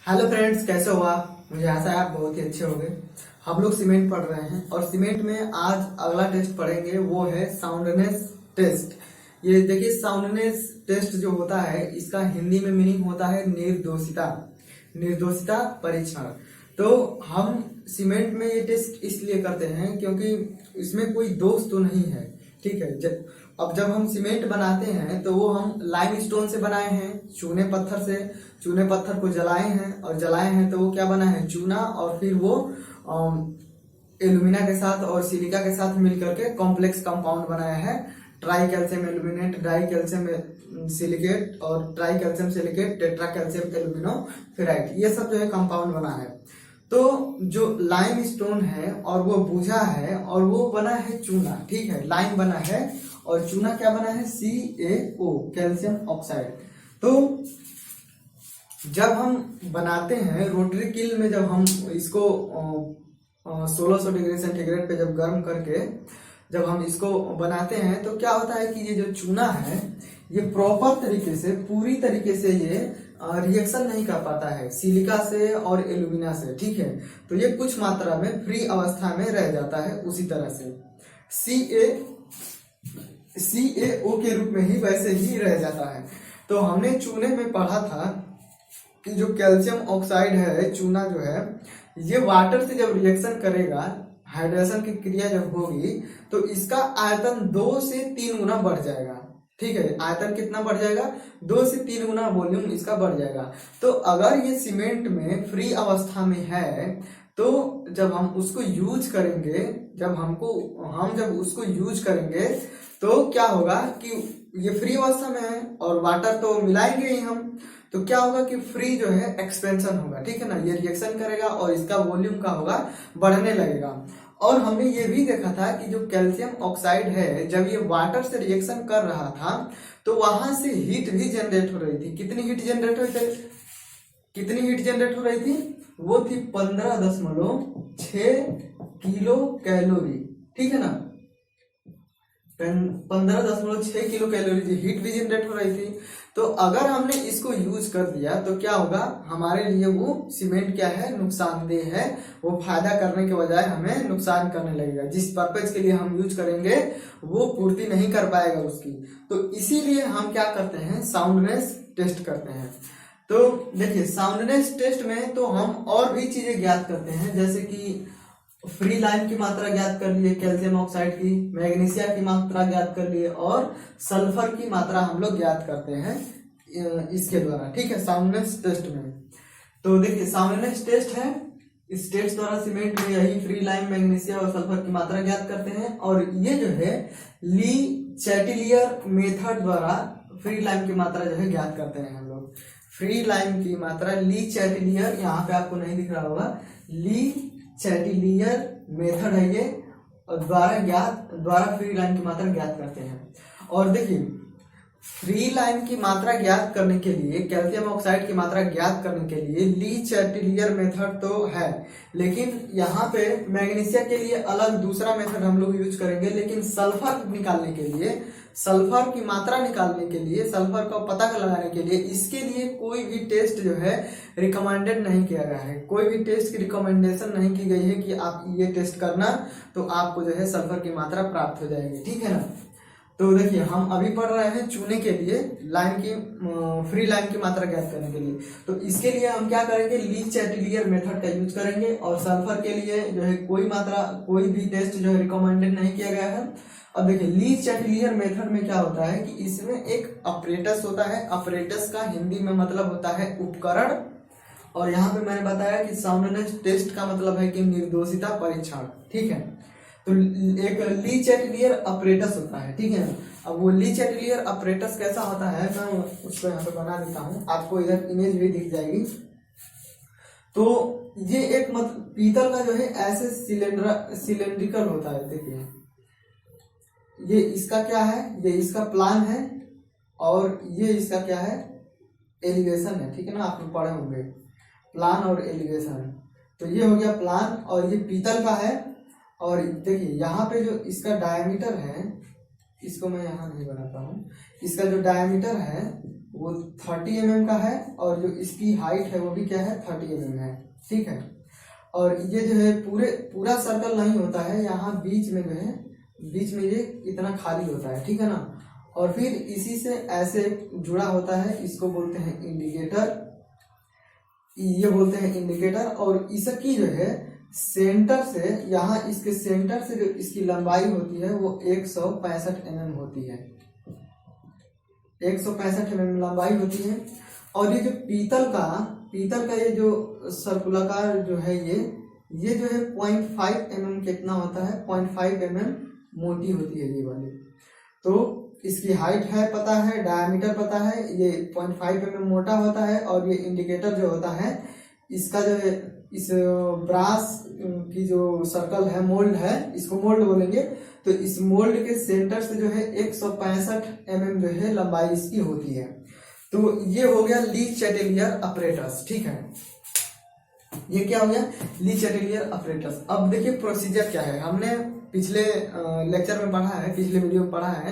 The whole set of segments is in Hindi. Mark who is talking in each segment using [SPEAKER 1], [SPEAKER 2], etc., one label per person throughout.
[SPEAKER 1] हेलो फ्रेंड्स, कैसे हो आप? मुझे आशा है आप बहुत ही अच्छे होंगे। हम लोग सीमेंट पढ़ रहे हैं और सीमेंट में आज अगला टेस्ट पढ़ेंगे, वो है साउंडनेस टेस्ट। ये देखिए, साउंडनेस टेस्ट जो होता है इसका हिंदी में मीनिंग होता है निर्दोषिता, निर्दोषिता परीक्षण। तो हम सीमेंट में ये टेस्ट इसलिए करते हैं क्योंकि इसमें कोई दोष तो नहीं है, ठीक है। जब हम सीमेंट बनाते हैं तो वो हम लाइम स्टोन से बनाए हैं, चूने पत्थर से। चूने पत्थर को जलाए हैं और जलाए हैं तो वो क्या बना है? चूना। और फिर वो एल्यूमिना के साथ और सिलिका के साथ मिलकर के कॉम्प्लेक्स कंपाउंड बनाया है। Tri calcium aluminate, di calcium silicate और tri calcium silicate, tetra calcium aluminoferrite, ये सब जो है कंपाउंड बना है। तो जो लाइम स्टोन है और वो बुझा है और वो बना है चूना, ठीक है। लाइम बना है और चूना क्या बना है? CaO, calcium oxide. तो जब हम बनाते हैं रोटरी किल में, जब हम इसको 1600 डिग्री सेंटीग्रेड पे जब गर्म करके जब हम इसको बनाते हैं तो क्या होता है कि ये जो चूना है ये प्रॉपर तरीके से, पूरी तरीके से ये रिएक्शन नहीं कर पाता है सिलिका से और एल्यूमिना से, ठीक है। तो ये कुछ मात्रा में फ्री अवस्था में रह जाता है। उसी तरह से CaO के रूप में ही वैसे ही रह जाता है। तो हमने चूने में पढ़ा था कि जो कैल्शियम ऑक्साइड है, चूना जो है, ये वाटर से जब रिएक्शन करेगा, हाइड्रेशन की क्रिया जब होगी तो इसका आयतन 2 से 3 गुना बढ़ जाएगा, ठीक है। आयतन कितना बढ़ जाएगा? 2 से 3 गुना वॉल्यूम इसका बढ़ जाएगा। तो अगर ये सीमेंट में फ्री अवस्था में है तो जब हम उसको यूज करेंगे, जब उसको यूज करेंगे तो क्या होगा कि ये फ्री अवस्था में है और वाटर तो मिलाएंगे ही हम, तो क्या होगा कि फ्री जो है एक्सपेंशन होगा, ठीक है ना। ये रिएक्शन करेगा और इसका वॉल्यूम का होगा, बढ़ने लगेगा। और हमने ये भी देखा था कि जो कैल्शियम ऑक्साइड है, जब ये वाटर से रिएक्शन कर रहा था तो वहां से हीट भी जनरेट हो रही थी। कितनी हीट जनरेट हो रही थी? वो थी 15.6 किलो कैलोरी, ठीक है ना। 15.6 किलो कैलोरी हीट भी जनरेट हो रही थी। तो अगर हमने इसको यूज कर दिया तो क्या होगा? हमारे लिए वो सीमेंट क्या है? नुकसानदेह है। वो फायदा करने के बजाय हमें नुकसान करने लगेगा। जिस पर्पज के लिए हम यूज करेंगे वो पूर्ति नहीं कर पाएगा उसकी। तो इसीलिए हम क्या करते हैं? साउंडनेस टेस्ट करते हैं। तो देखिए, साउंडनेस टेस्ट में तो हम और भी चीजें ज्ञात करते हैं, जैसे कि फ्री लाइम की मात्रा ज्ञात कर लिए, कैल्शियम ऑक्साइड की, मैग्नीशिया की मात्रा ज्ञात कर लिए और सल्फर की मात्रा हम लोग ज्ञात करते हैं इसके द्वारा, ठीक है, साउंडनेस टेस्ट में। तो देखिए, साउंडनेस टेस्ट है, इस टेस्ट द्वारा सीमेंट में यही फ्री लाइम, मैग्नीशिया और सल्फर की मात्रा ज्ञात करते हैं। और ये जो है ली चैटिलियर मेथड द्वारा फ्री लाइम की मात्रा जो है ज्ञात करते हैं हम लोग। फ्री लाइम की मात्रा ली चैटिलियर, यहाँ पे आपको नहीं दिख रहा होगा, ली चैटिलियर मेथड है ये, और द्वारा फ्री लाइम की मात्रा ज्ञात करते हैं। और देखिए, फ्री लाइम की मात्रा ज्ञात करने के लिए, कैल्शियम ऑक्साइड की मात्रा ज्ञात करने के लिए ली चैटिलियर मेथड तो है, लेकिन यहाँ पे मैग्नीशिया के लिए अलग दूसरा मेथड हम लोग यूज करेंगे। लेकिन सल्फर निकालने के लिए, सल्फर की मात्रा निकालने के लिए, सल्फर का पता लगाने के लिए, इसके लिए कोई भी टेस्ट जो है रिकमेंडेड नहीं किया गया है। कोई भी टेस्ट की रिकमेंडेशन नहीं की गई है कि आप ये टेस्ट करना तो आपको जो है सल्फर की मात्रा प्राप्त हो जाएगी, ठीक है ना। तो देखिए, हम अभी पढ़ रहे हैं चूने के लिए फ्री लाइम की मात्रा ज्ञात करने के लिए। तो इसके लिए हम क्या करेंगे? ली चैटिलियर मेथड का यूज करेंगे। और सल्फर के लिए जो है कोई भी टेस्ट जो है रिकमेंडेड नहीं किया गया है। अब देखिए, ली चैटिलियर मेथड में क्या होता है कि इसमें एक अपरेटस होता है। अपरेटस का हिंदी में मतलब होता है उपकरण। और यहाँ पे मैंने बताया कि साउंडनेस टेस्ट का मतलब है कि निर्दोषिता परीक्षण, ठीक है। तो एक ली चैटिलियर अपरेटस होता है, ठीक है। अब वो ली चैटिलियर अपरेटस कैसा होता है, मैं उसको यहाँ पे बना देता हूँ, आपको इधर इमेज भी दिख जाएगी। तो ये एक पीतल का जो है ऐसे सिलेंड्रिकल होता है। देखिए, ये इसका क्या है? ये इसका प्लान है और ये इसका क्या है? एलिवेशन है, ठीक है ना। आप लोग पढ़े होंगे प्लान और एलिवेशन। तो ये हो गया प्लान और ये पीतल का है। और देखिए, यहाँ पे जो इसका डायमीटर है, इसको मैं यहाँ नहीं बनाता हूँ, इसका जो डायमीटर है वो 30 mm का है, और जो इसकी हाइट है वो भी क्या है 30 mm है, ठीक है। और ये जो है पूरा सर्कल नहीं होता है, यहाँ बीच में जो है, बीच में ये इतना खाली होता है, ठीक है ना। और फिर इसी से ऐसे जुड़ा होता है, इसको बोलते हैं इंडिकेटर, ये बोलते हैं इंडिकेटर। और इसकी जो है सेंटर से, यहाँ इसके सेंटर से जो इसकी लंबाई होती है वो 165 mm होती है, 165 mm लंबाई होती है। और ये जो पीतल का ये जो सर्कुलाकार जो है, ये जो है 0.5 mm कितना होता है, 0.5 mm मोटी होती है ये वाली। तो इसकी हाइट है पता है, डायमीटर पता है, ये 0.5 mm मोटा होता है। और ये इंडिकेटर जो होता है, इसका जो है इस ब्रास की जो सर्कल है, मोल्ड है, इसको मोल्ड बोलेंगे। तो इस मोल्ड के सेंटर से जो है 165 mm जो है लंबाई इसकी होती है। तो ये हो गया ली चैटेलियर अपरेटस, ठीक है। ये क्या हो गया, ली चैटेलियर अपरेटस। अब देखिए प्रोसीजर क्या है, हमने पिछले लेक्चर में पढ़ा है, पिछले वीडियो में पढ़ा है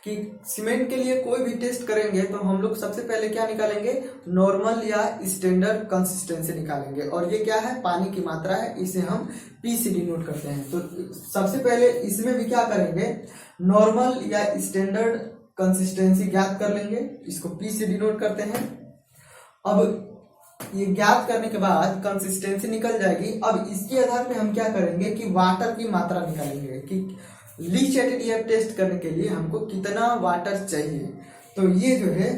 [SPEAKER 1] कि सीमेंट के लिए कोई भी टेस्ट करेंगे तो हम लोग सबसे पहले क्या निकालेंगे, नॉर्मल या स्टैंडर्ड कंसिस्टेंसी निकालेंगे। और ये क्या है, पानी की मात्रा है, इसे हम पी से डिनोट करते हैं। तो सबसे पहले इसमें भी क्या करेंगे, नॉर्मल या स्टैंडर्ड कंसिस्टेंसी ज्ञात कर लेंगे, इसको पी से डिनोट करते हैं। अब ये ज्ञात करने के बाद कंसिस्टेंसी निकल जाएगी। अब इसके आधार पे हम क्या करेंगे कि वाटर की मात्रा निकालेंगे कि ली चैटेलियर टेस्ट करने के लिए हमको कितना वाटर चाहिए। तो ये जो है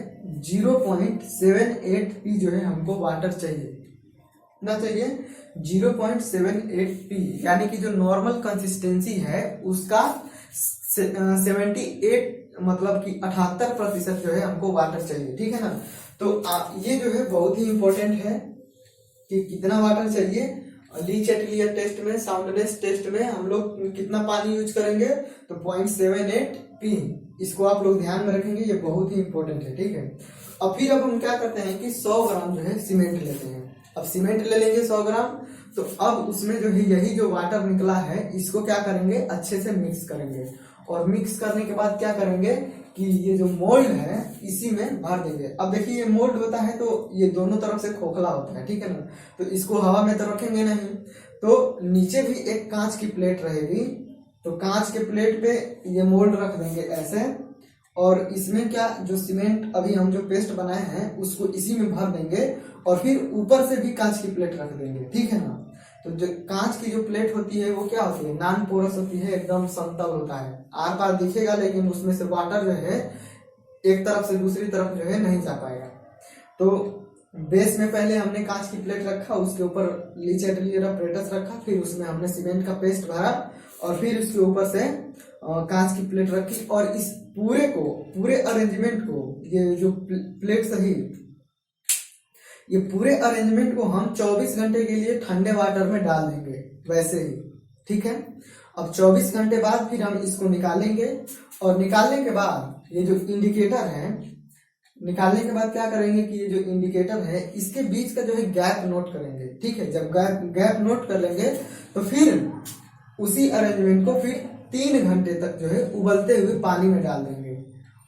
[SPEAKER 1] 0.78 पी जो है हमको वाटर चाहिए ना, चाहिए 0.78 पी, यानी कि जो नॉर्मल कंसिस्टेंसी है उसका 78 मतलब कि 78% जो है हमको वाटर चाहिए, ठीक है ना। तो ये जो है बहुत ही इंपॉर्टेंट है कि कितना वाटर चाहिए। ली चैटेलियर टेस्ट में, साउंडनेस टेस्ट में हम लोग कितना पानी यूज करेंगे, तो 0.78 पी, इसको आप लोग ध्यान में रखेंगे, ये बहुत ही इंपॉर्टेंट है, ठीक है। अब फिर अब हम क्या करते हैं कि 100 ग्राम जो है सीमेंट लेते हैं। अब सीमेंट ले लेंगे 100 ग्राम, तो अब उसमें जो है यही जो वाटर निकला है इसको क्या करेंगे, अच्छे से मिक्स करेंगे। और मिक्स करने के बाद क्या करेंगे कि ये जो मोल्ड है इसी में भर देंगे। अब देखिए ये मोल्ड होता है तो ये दोनों तरफ से खोखला होता है, ठीक है ना। तो इसको हवा में तो रखेंगे नहीं, तो नीचे भी एक कांच की प्लेट रहेगी, तो कांच के प्लेट पे ये मोल्ड रख देंगे ऐसे। और इसमें क्या, जो सीमेंट अभी हम जो पेस्ट बनाए हैं उसको इसी में भर देंगे, और फिर ऊपर से भी कांच की प्लेट रख देंगे, ठीक है ना। तो जो कांच की जो प्लेट होती है वो क्या होती है, नॉन पोरस होती है, एकदम समतल होता है, आर पार दिखेगा लेकिन उसमें से वाटर जो है एक तरफ से दूसरी तरफ जो है नहीं जा पाएगा। तो बेस में पहले हमने कांच की प्लेट रखा, उसके ऊपर ली चैटेलियर अपरेटस रखा, फिर उसमें हमने सीमेंट का पेस्ट भरा, और फिर उसके ऊपर से कांच की प्लेट रखी। और इस पूरे अरेंजमेंट को, ये जो प्लेट सहित ये पूरे अरेंजमेंट को हम 24 घंटे के लिए ठंडे वाटर में डाल देंगे वैसे ही, ठीक है। अब 24 घंटे बाद फिर हम इसको निकालेंगे, और निकालने के बाद ये जो इंडिकेटर है, निकालने के बाद क्या करेंगे कि ये जो इंडिकेटर है इसके बीच का जो है गैप नोट करेंगे, ठीक है। जब गैप नोट कर लेंगे तो फिर उसी अरेंजमेंट को फिर 3 घंटे तक जो है उबलते हुए पानी में डाल देंगे।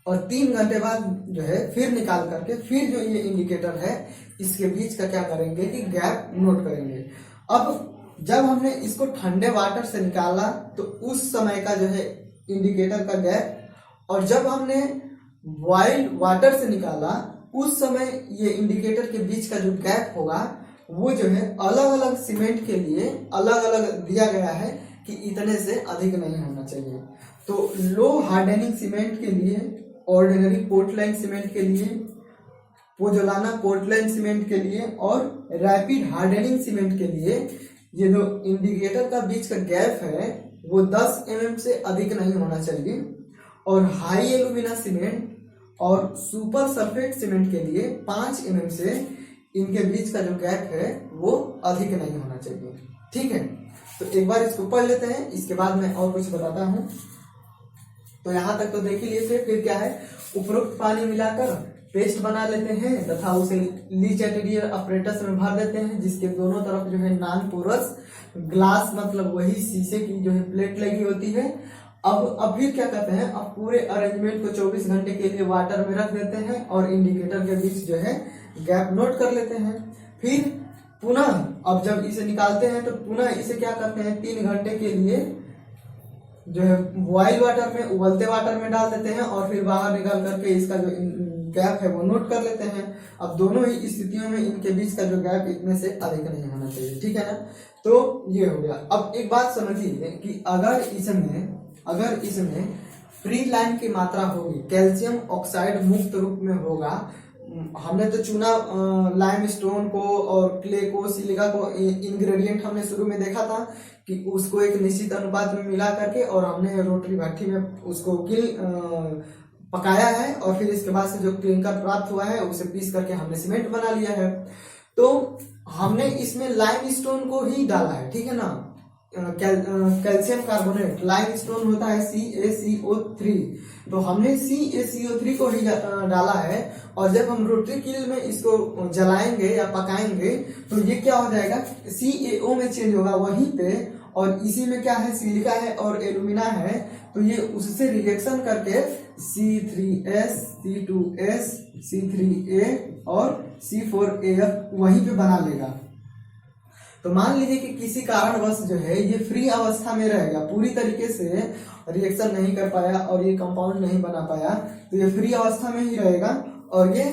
[SPEAKER 1] और 3 घंटे बाद जो है फिर निकाल करके फिर जो ये इंडिकेटर है इसके बीच का क्या करेंगे कि गैप नोट करेंगे। अब जब हमने इसको ठंडे वाटर से निकाला तो उस समय का जो है इंडिकेटर का गैप, और जब हमने बॉइल्ड वाटर से निकाला उस समय ये इंडिकेटर के बीच का जो गैप होगा वो जो है अलग अलग सीमेंट के लिए अलग अलग दिया गया है कि इतने से अधिक नहीं होना चाहिए। तो लो हार्डनिंग सीमेंट के लिए, ऑर्डिनरी पोर्टलैंड सीमेंट के लिए, पोजोलाना पोर्टलैंड सीमेंट के लिए, और रैपिड हार्डनिंग सीमेंट के लिए ये जो इंडिकेटर का बीच का गैप है वो 10 mm से अधिक नहीं होना चाहिए। और हाई एल्यूमिना सीमेंट और सुपर सल्फेट सीमेंट के लिए 5 mm से इनके बीच का जो गैप है वो अधिक नहीं होना चाहिए, ठीक है। तो एक बार इसको पढ़ लेते हैं, इसके बाद मैं और कुछ बताता हूँ। तो यहाँ तक तो देख ही लिए थे। फिर क्या है, उपरोक्त पानी मिलाकर पेस्ट बना लेते हैं तथा उसे ली चैटेलियर अपरेटस में भर देते हैं, जिसके दोनों तरफ जो है नॉन पोरस ग्लास मतलब वही शीशे की जो है प्लेट लगी होती है। अब फिर क्या करते हैं, अब पूरे अरेंजमेंट को 24 घंटे के लिए वाटर में रख देते हैं और इंडिकेटर के बीच जो है गैप नोट कर लेते हैं। फिर पुनः अब जब इसे निकालते हैं तो पुनः इसे क्या करते हैं, 3 घंटे के लिए जो है बॉइल वाटर में, उबलते वाटर में डाल देते हैं और फिर बाहर निकाल करके इसका जो गैप है वो नोट कर लेते हैं। अब दोनों ही स्थितियों में इनके बीच का जो गैप इतने से अधिक नहीं होना चाहिए, ठीक है ना। तो ये हो गया। अब एक बात समझिए कि अगर इसमें फ्री लाइम की मात्रा होगी, कैल्शियम ऑक्साइड मुक्त रूप में होगा, हमने तो चुना लाइम स्टोन को और क्ले को, सिलिका को, इंग्रेडिएंट हमने शुरू में देखा था कि उसको एक निश्चित अनुपात में मिला करके और हमने रोटरी भट्टी में उसको पकाया है और फिर इसके बाद से जो क्लिंकर प्राप्त हुआ है उसे पीस करके हमने सीमेंट बना लिया है। तो हमने इसमें लाइम स्टोन को ही डाला है, ठीक है ना। कैल्शियम कार्बोनेट, लाइम स्टोन होता है CaCO3, तो हमने CaCO3 को ही डाला है और जब हम रोटरी किल में इसको जलाएंगे या पकाएंगे तो ये क्या हो जाएगा, CaO में चेंज होगा वहीं पे, और इसी में क्या है, सिलिका है और एल्यूमिना है, तो ये उससे रिएक्शन करके C3S, C2S, C3A और C4AF वहीं पे बना लेगा। तो मान लीजिए कि किसी कारणवश जो है ये फ्री अवस्था में रहेगा, पूरी तरीके से रिएक्शन नहीं कर पाया और ये कंपाउंड नहीं बना पाया, तो ये फ्री अवस्था में ही रहेगा और ये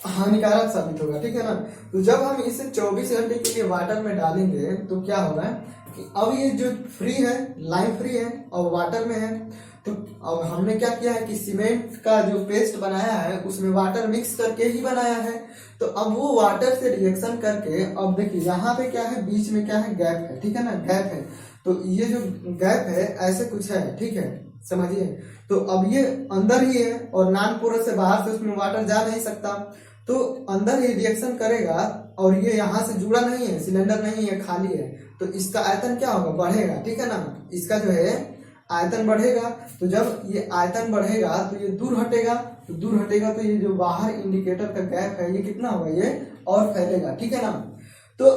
[SPEAKER 1] हानिकारक साबित होगा, ठीक है ना। तो जब हम इसे 24 घंटे के लिए वाटर में डालेंगे तो क्या होगा कि अब ये जो फ्री है, लाइम फ्री है और वाटर में है, तो अब हमने क्या किया है कि सीमेंट का जो पेस्ट बनाया है उसमें वाटर मिक्स करके ही बनाया है। तो अब वो वाटर से रिएक्शन करके, अब देखिए यहाँ पे क्या है, बीच में क्या है, गैप है, ठीक है ना, गैप है। तो ये जो गैप है ऐसे कुछ है, ठीक है, समझिए। तो अब ये अंदर ही है और नॉन पोरस से बाहर से उसमें वाटर जा नहीं सकता, तो अंदर ही रिएक्शन करेगा और ये यहाँ से जुड़ा नहीं है, सिलेंडर नहीं है, खाली है, तो इसका आयतन क्या होगा, बढ़ेगा, ठीक है ना। इसका जो है आयतन बढ़ेगा, तो जब ये आयतन बढ़ेगा तो ये दूर हटेगा, तो ये जो बाहर इंडिकेटर का गैप है ये कितना होगा, ये और फैलेगा, ठीक है ना। तो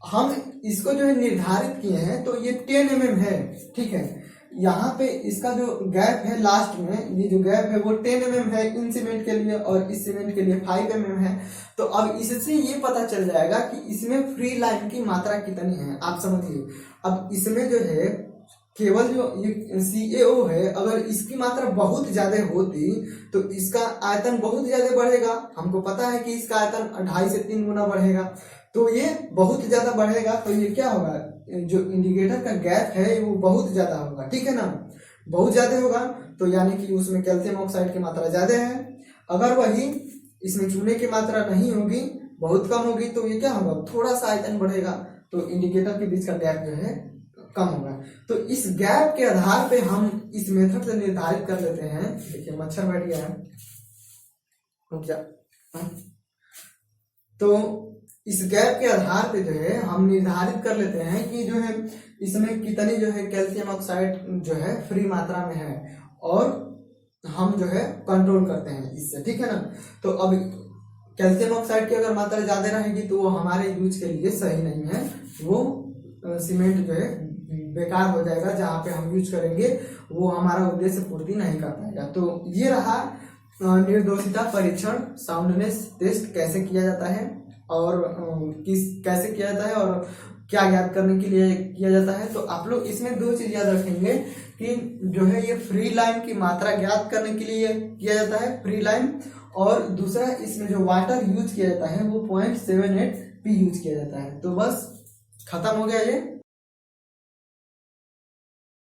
[SPEAKER 1] हम इसको जो है निर्धारित किए हैं तो ये 10 mm है, ठीक है। यहाँ पे इसका जो गैप है लास्ट में, ये जो गैप है वो 10 mm है इन सीमेंट के लिए और इस सीमेंट के लिए 5 mm है। तो अब इससे ये पता चल जाएगा कि इसमें फ्री लाइम की मात्रा कितनी है, आप समझिए। अब इसमें जो है केवल जो ये CaO है, अगर इसकी मात्रा बहुत ज्यादा होती तो इसका आयतन बहुत ज्यादा बढ़ेगा। हमको पता है कि इसका आयतन 2.5 से 3 गुना बढ़ेगा, तो ये बहुत ज्यादा बढ़ेगा, तो ये क्या होगा, जो इंडिकेटर का गैप है वो बहुत ज्यादा होगा, ठीक है ना, बहुत ज्यादा होगा। तो यानी कि उसमें कैल्शियम ऑक्साइड की मात्रा ज्यादा है। अगर वही इसमें चूने की मात्रा नहीं होगी, बहुत कम होगी, तो ये क्या होगा, थोड़ा सा आयतन बढ़ेगा, तो इंडिकेटर के बीच का गैप जो है कम होगा। तो इस गैप के आधार पे हम इस मेथड से निर्धारित कर लेते हैं। देखिए मच्छर बैठ गया है, क्या, तो इस गैप के आधार पे जो है हम निर्धारित कर लेते हैं कि जो है इसमें कितनी जो है कैल्शियम ऑक्साइड जो है फ्री मात्रा में है, और हम जो है कंट्रोल करते हैं इससे, ठीक है ना। तो अब कैल्शियम ऑक्साइड की अगर मात्रा ज्यादा रहेगी तो वो हमारे यूज के लिए सही नहीं है, वो सीमेंट जो है बेकार हो जाएगा, जहाँ पे हम यूज करेंगे वो हमारा उद्देश्य पूर्ति नहीं कर पाएगा। तो ये रहा निर्दोषिता परीक्षण, साउंडनेस टेस्ट कैसे किया जाता है और कैसे किया जाता है और क्या ज्ञात करने के लिए किया जाता है। तो आप लोग इसमें 2 चीज याद रखेंगे कि जो है ये फ्री लाइम की मात्रा ज्ञात करने के लिए किया जाता है, फ्री लाइम, और दूसरा इसमें जो वाटर यूज किया जाता है वो 0.78 P यूज किया जाता है। तो बस खत्म हो गया ये।